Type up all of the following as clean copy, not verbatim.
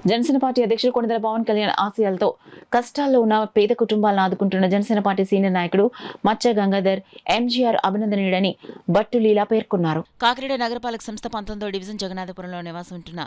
Janasena party అధ్యక్షుడు కొణిదెల పవన్ కళ్యాణ్ ఆశయాలతో కష్టాల్లో ఉన్న పేద కుటుంబాలను ఆదుకుంటున్న జనసేన పార్టీ సీనియర్ నాయకుడు మచ్చ గంగాధర్ ఎంజీఆర్ అభినందనీయుడని బట్టు లీలా పేర్కొన్నారు. కాకినాడ నగరపాలక సంస్థ 19వ డివిజన్ జగన్నాథపురంలో నివాసం ఉంటున్న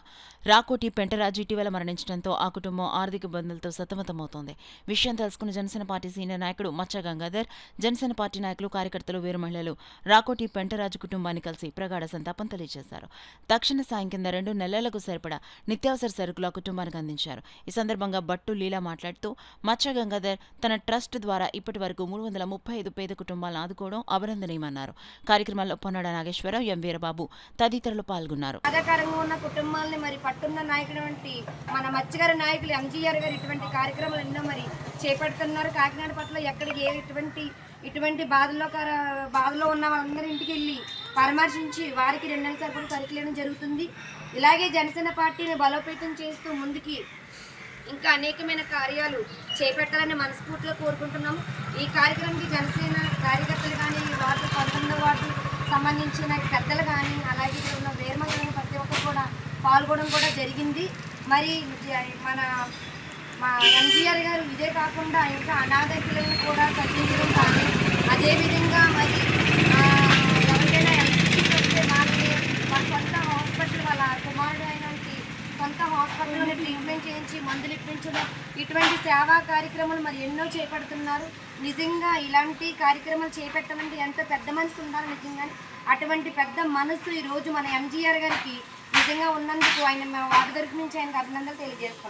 రాకోటి పెంటరాజు ఇటీవల మరణించడంతో ఆ కుటుంబం ఆర్థిక ఇబ్బందులతో సతమతమవుతోంది. విషయం తెలుసుకున్న జనసేన పార్టీ సీనియర్ నాయకుడు మచ్చ గంగాధర్, జనసేన పార్టీ నాయకులు, కార్యకర్తలు, వీరు మహిళలు రాకోటి పెంటరాజు కుటుంబాన్ని కలిసి ప్రగాఢ సంతాపం తెలియజేశారు. తక్షణ సాయం కింద 2 నెలలకు సరిపడా నిత్యావసర సరుకులు కుటుంబానికి అందించారు. ఈ సందర్భంగా బట్టు లీలా మాట్లాడుతూ మచ్చ గంగాధర్ తన ట్రస్ట్ ద్వారా ఇప్పటి వరకు 335 పేద కుటుంబాలను ఆదుకోవడం అభినందనీయమన్నారు. కార్యక్రమంలో పొన్నాడ నాగేశ్వరరావు, ఎం వీరబాబు తదితరులు పాల్గొన్నారు. బాధాకరంగా ఉన్న కుటుంబాలని మరి పట్టున్న నాయకుడు మన మత్స్యగారి నాయకులు ఎంజీఆర్ గారు ఇటువంటి కార్యక్రమాలు ఎన్నో మరి చేపడుతున్నారు. కాకినాడ పట్ల ఎక్కడికి ఇటువంటి బాధలో ఉన్న వాళ్ళందరి ఇంటికి వెళ్ళి పరామర్శించి వారికి 2 నెలల సరుకులు సరుకులేయడం జరుగుతుంది. ఇలాగే జనసేన పార్టీని బలోపేతం చేస్తూ ముందుకి ఇంకా అనేకమైన కార్యాలు చేపట్టాలని మనస్ఫూర్తిగా కోరుకుంటున్నాము. ఈ కార్యక్రమానికి జనసేన కార్యకర్తలు కానీ, వార్డు 19వ వార్డు సంబంధించిన పెద్దలు కానీ, అలాగే ఇక్కడ ఉన్న వేర్మలు ప్రతి ఒక్కరు కూడా పాల్గొనడం కూడా జరిగింది. మరి మా ఎంజీఆర్ గారు ఇదే కాకుండా ఇంకా అనాథ పిల్లలను కూడా తగ్గించడం కానీ, అదేవిధంగా మరి ఎవరికైనా వస్తే వాళ్ళని వాళ్ళ సొంత హాస్పిటల్, వాళ్ళ కుమారుడు అయిన సొంత హాస్పిటల్లోనే ట్రీట్మెంట్ చేయించి మందులు ఇప్పించడం, ఇటువంటి సేవా కార్యక్రమాలు మరి ఎన్నో చేపడుతున్నారు. నిజంగా ఇలాంటి కార్యక్రమాలు చేపట్టమంటే ఎంత పెద్ద మనసు ఉండాలి. నిజంగా అటువంటి పెద్ద మనసు ఈరోజు మన ఎంజీఆర్ గారికి నిజంగా ఉన్నందుకు ఆయన మా వార్డు తరఫు నుంచి ఆయనకు అభినందనలు తెలియజేస్తున్నాం.